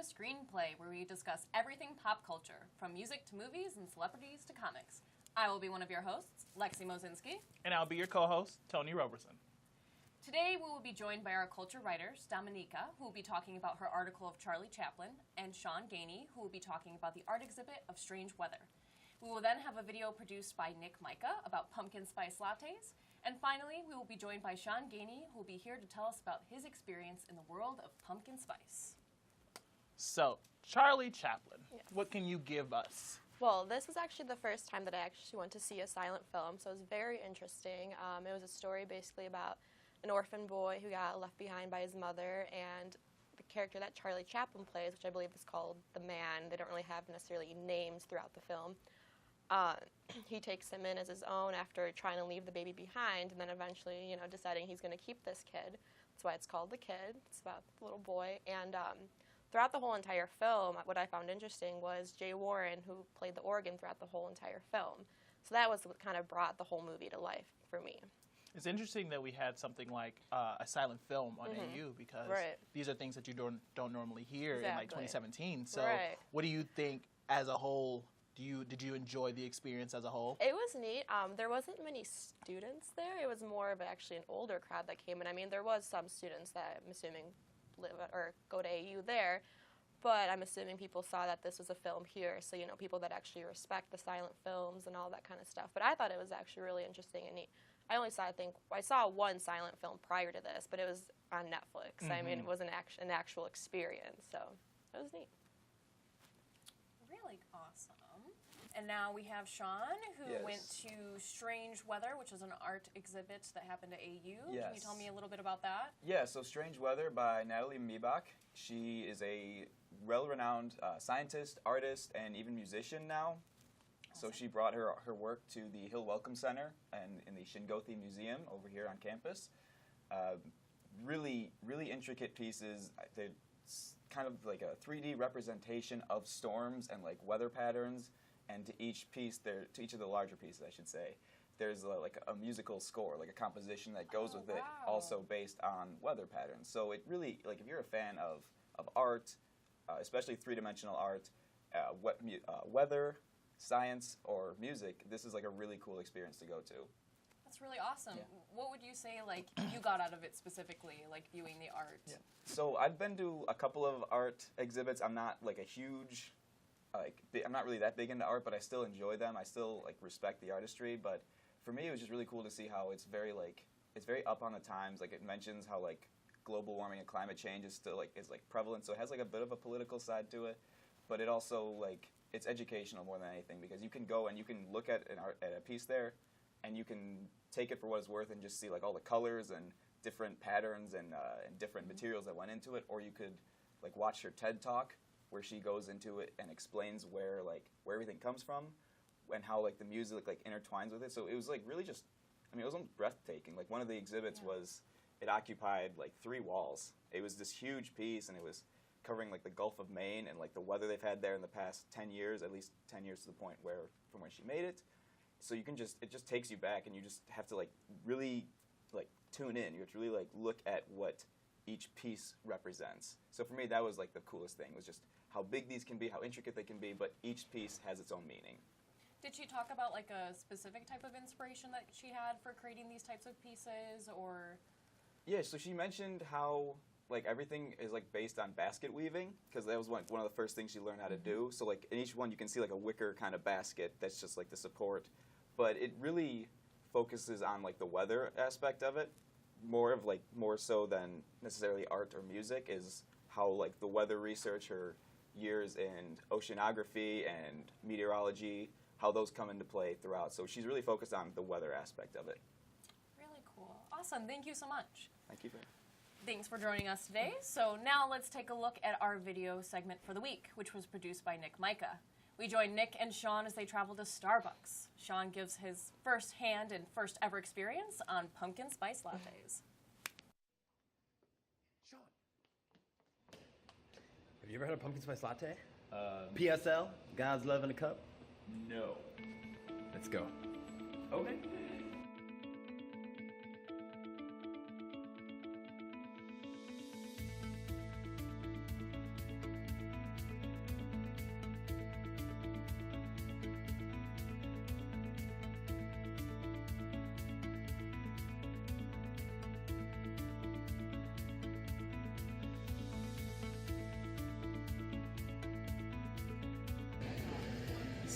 to ScreenPlay, where we discuss everything pop culture, from music to movies and celebrities to comics. I will be one of your hosts, Lexi Mosinski. And I'll be your co-host, Tony Roberson. Today we will be joined by our culture writers, Dominica, who will be talking about her article of Charlie Chaplin, and Sean Gainey, who will be talking about the art exhibit of Strange Weather. We will then have a video produced by Nick Micah about pumpkin spice lattes. And finally, we will be joined by Sean Gainey, who will be here to tell us about his experience in the world of pumpkin spice. So, Charlie Chaplin, What can you give us? Well, this was actually the first time that I actually went to see a silent film, so it was very interesting. It was a story basically about an orphan boy who got left behind by his mother, and the character that Charlie Chaplin plays, which I believe is called the Man. They don't really have necessarily names throughout the film. He takes him in as his own after trying to leave the baby behind, and then eventually, deciding he's going to keep this kid. That's why it's called The Kid. It's about the little boy. And throughout the whole entire film, what I found interesting was Jay Warren, who played the organ throughout the whole entire film. So that was what kind of brought the whole movie to life for me. It's interesting that we had something like a silent film on AU, because these are things that you don't normally hear in like 2017. So what do you think as a whole? Did you enjoy the experience as a whole? It was neat. There wasn't many students there. It was more of actually an older crowd that came in. I mean, there was some students that I'm assuming live or go to AU there, but I'm assuming people saw that this was a film here, so people that actually respect the silent films and all that kind of stuff. But I thought it was actually really interesting and neat. I saw one silent film prior to this, but it was on Netflix. I mean, it was an actual experience, so it was neat. Really awesome. And now we have Sean, who went to Strange Weather, which is an art exhibit that happened at AU. Yes. Can you tell me a little bit about that? Yeah, so Strange Weather by Natalie Miebach. She is a well-renowned scientist, artist, and even musician now. Awesome. So she brought her work to the Hill Welcome Center and in the Shingothi Museum over here on campus. Really, really intricate pieces. It's kind of like a 3D representation of storms and like weather patterns. And to each piece, to each of the larger pieces, I should say, there's like a musical score, like a composition that goes with it, also based on weather patterns. So it really, like if you're a fan of art, especially three-dimensional art, weather, science, or music, this is like a really cool experience to go to. That's really awesome. Yeah. What would you say like you got out of it specifically, like viewing the art? Yeah. So I've been to a couple of art exhibits. I'm not like a huge... I'm not really that big into art, but I still enjoy them. I still respect the artistry. But for me, it was just really cool to see how it's very up on the times. Like it mentions how global warming and climate change is still is prevalent. So it has a bit of a political side to it, but it also it's educational more than anything, because you can go and you can look at a piece there, and you can take it for what it's worth and just see all the colors and different patterns and different materials that went into it, or you could watch her TED Talk, where she goes into it and explains where everything comes from and how the music intertwines with it. So it was really just, it was almost breathtaking. One of the exhibits was, it occupied 3 walls. It was this huge piece, and it was covering the Gulf of Maine and the weather they've had there in the past 10 years, at least 10 years to the point from when she made it. So you can it just takes you back, and you just have to really tune in. You have to really look at what each piece represents. So for me, that was the coolest thing, was just how big these can be, how intricate they can be, but each piece has its own meaning. Did she talk about a specific type of inspiration that she had for creating these types of pieces, or? Yeah, so she mentioned how everything is based on basket weaving, because that was one of the first things she learned how to do. So in each one you can see a wicker kind of basket that's just the support, but it really focuses on the weather aspect of it. More so than necessarily art or music, is how the weather research, her years in oceanography and meteorology, how those come into play throughout. So she's really focused on the weather aspect of it. Really cool. Awesome. Thank you so much. Thank you. Thanks for joining us today. So now let's take a look at our video segment for the week, which was produced by Nick Micah. We join Nick and Sean as they travel to Starbucks. Sean gives his first-hand and first-ever experience on pumpkin spice lattes. Sean, have you ever had a pumpkin spice latte? PSL, God's Love in a Cup? No. Let's go. Okay.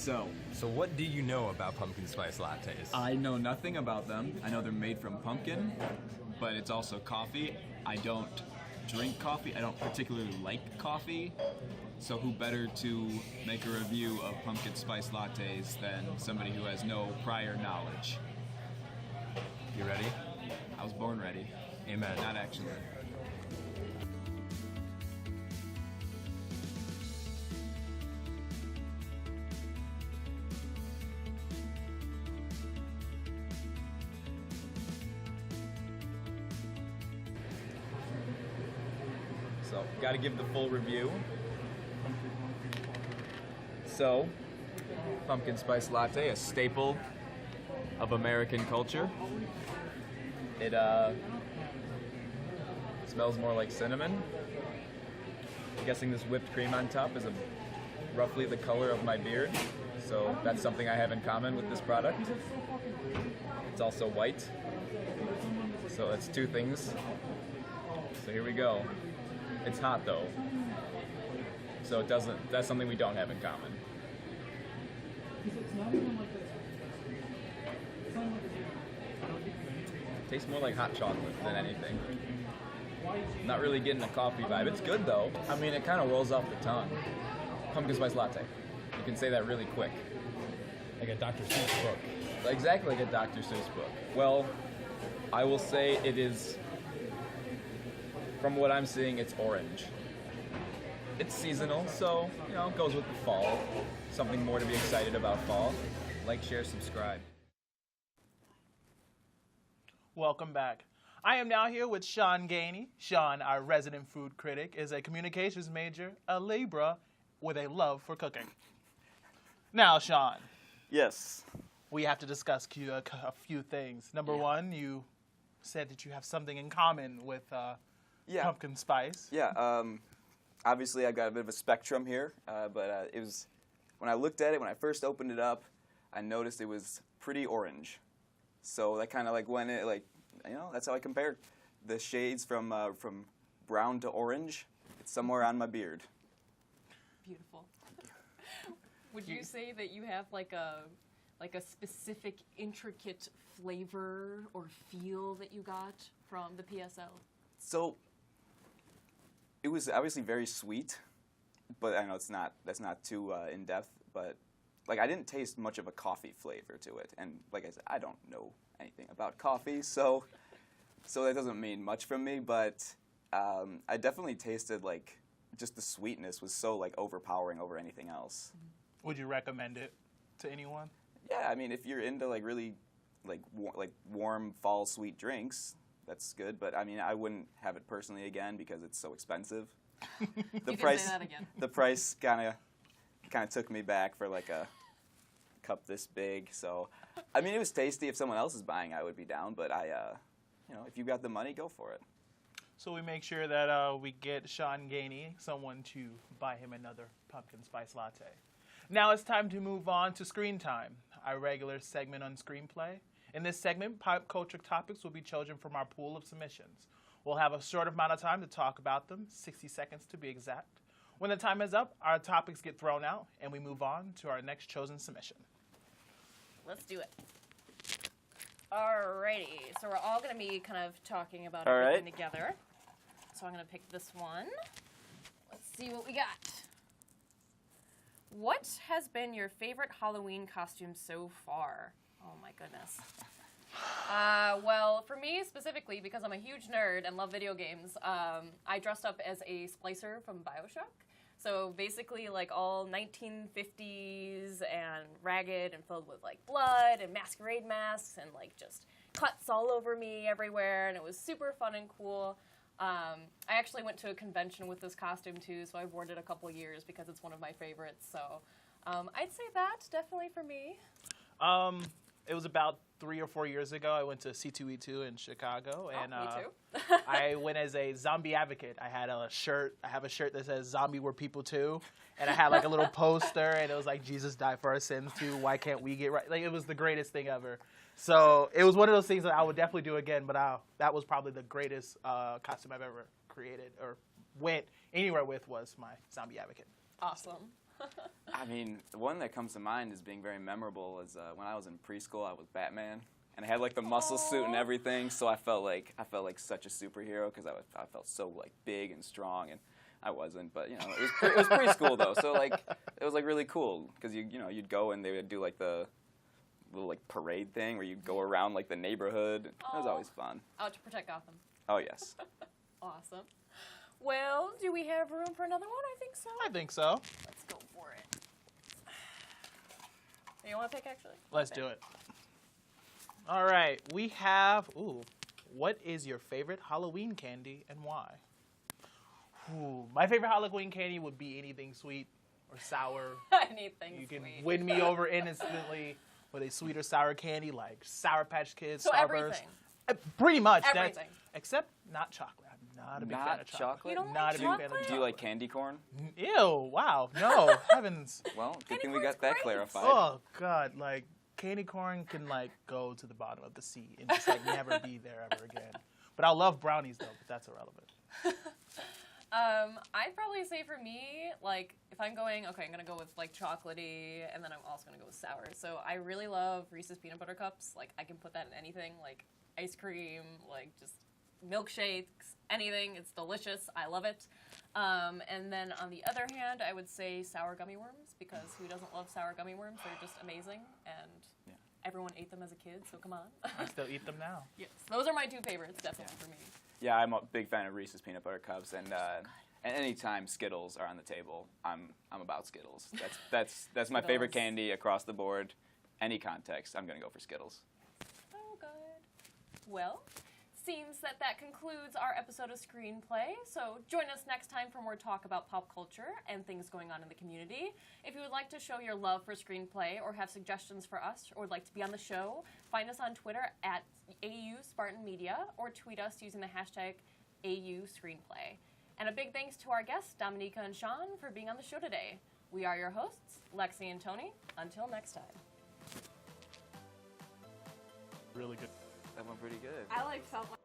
So what do you know about pumpkin spice lattes? I know nothing about them. I know they're made from pumpkin, but it's also coffee. I don't drink coffee. I don't particularly like coffee. So who better to make a review of pumpkin spice lattes than somebody who has no prior knowledge? You ready? I was born ready. Amen. Not actually. So, got to give the full review. So, pumpkin spice latte, a staple of American culture. It smells more like cinnamon. I'm guessing this whipped cream on top is roughly the color of my beard, so that's something I have in common with this product. It's also white, so that's two things. So here we go. It's hot though, so that's something we don't have in common. Tastes more like hot chocolate than anything. Not really getting a coffee vibe. It's good though. I mean, it kind of rolls off the tongue. Pumpkin spice latte. You can say that really quick. Like a Dr. Seuss book. Exactly like a Dr. Seuss book. Well, I will say it is, from what I'm seeing, it's orange. It's seasonal, so, it goes with the fall. Something more to be excited about fall. Like, share, subscribe. Welcome back. I am now here with Sean Gainey. Sean, our resident food critic, is a communications major, a Libra, with a love for cooking. Now, Sean. Yes. We have to discuss a few things. Number one, you said that you have something in common with pumpkin spice. Yeah. Obviously, I've got a bit of a spectrum here, but it was when I looked at it, when I first opened it up, I noticed it was pretty orange. So that kind of like went in, that's how I compared the shades from brown to orange. It's somewhere on my beard. Beautiful. Would you say that you have like a specific intricate flavor or feel that you got from the PSL? So it was obviously very sweet, but I know that's not too in depth, but like I didn't taste much of a coffee flavor to it, and like I said, I don't know anything about coffee, so that doesn't mean much from me. But I definitely tasted like just the sweetness was so like overpowering over anything else. Would you recommend it to anyone? Yeah, I mean, if you're into like really like warm fall sweet drinks, that's good. But I mean, I wouldn't have it personally again because it's so expensive. You can say that again. The price kind of took me back for like a cup this big. So, I mean, it was tasty. If someone else is buying, I would be down. But if you got the money, go for it. So we make sure that we get Sean Gainey, someone to buy him another pumpkin spice latte. Now it's time to move on to Screen Time, our regular segment on ScreenPlay. In this segment, pop culture topics will be chosen from our pool of submissions. We'll have a short amount of time to talk about them, 60 seconds to be exact. When the time is up, our topics get thrown out, and we move on to our next chosen submission. Let's do it. Alrighty, so we're all going to be kind of talking about All everything right. together. So I'm going to pick this one. Let's see what we got. What has been your favorite Halloween costume so far? Oh my goodness. Well, for me specifically, because I'm a huge nerd and love video games, I dressed up as a splicer from BioShock. So basically like all 1950s and ragged and filled with like blood and masquerade masks and like just cuts all over me everywhere, and it was super fun and cool. I actually went to a convention with this costume too, so I've worn it a couple years because it's one of my favorites. So I'd say that's definitely for me. It was about 3 or 4 years ago. I went to C2E2 in Chicago, and me too. I went as a zombie advocate. I had a shirt. I have a shirt that says "Zombie Were People Too," and I had like a little poster, and it was like Jesus died for our sins too. Why can't we get right? Like it was the greatest thing ever. So it was one of those things that I would definitely do again. But that was probably the greatest costume I've ever created or went anywhere with was my zombie advocate. Awesome. I mean, the one that comes to mind as being very memorable is when I was in preschool. I was Batman, and I had like the muscle suit and everything. So I felt like such a superhero because I felt so like big and strong, and I wasn't. But you know, it was preschool though, so like it was like really cool because you'd go and they would do like the little like parade thing where you'd go around like the neighborhood. It was always fun. Out to protect Gotham. Oh yes. Awesome. Well, do we have room for another one? I think so. I think so. Let's go for it. You want to pick, actually? Let's do it. All right. We have, what is your favorite Halloween candy and why? My favorite Halloween candy would be anything sweet or sour. Anything You can sweet. win me over instantly with a sweet or sour candy like Sour Patch Kids, So Starburst. everything. Pretty much. Everything. Except not chocolate. I'm not a big fan of chocolate. You don't not like a big fan of chocolate? chocolate. Do you like candy corn? Ew, wow. No, heavens. Well, good Candy thing we corn's got that great. clarified. Oh, God. Like, candy corn can, like, go to the bottom of the sea and just, like, never be there ever again. But I love brownies, though, but that's irrelevant. I'd probably say for me, like, if I'm going, okay, I'm going to go with, like, chocolatey, and then I'm also going to go with sour. So I really love Reese's Peanut Butter Cups. Like, I can put that in anything, like ice cream, like, just milkshakes, anything. It's delicious. I love it. And then on the other hand, I would say sour gummy worms, because who doesn't love sour gummy worms? They're just amazing, and everyone ate them as a kid, so come on. I still eat them now. Yes, those are my two favorites, definitely, for me. Yeah, I'm a big fan of Reese's Peanut Butter Cups, and anytime Skittles are on the table, I'm about Skittles. That's my favorite candy across the board. Any context, I'm gonna go for Skittles. So good. Well, seems that concludes our episode of Screenplay. So join us next time for more talk about pop culture and things going on in the community. If you would like to show your love for Screenplay or have suggestions for us or would like to be on the show, find us on Twitter at AU Spartan Media or tweet us using the hashtag AU Screenplay. And a big thanks to our guests, Dominica and Sean, for being on the show today. We are your hosts, Lexi and Tony. Until next time. Really good. That went pretty good. I felt like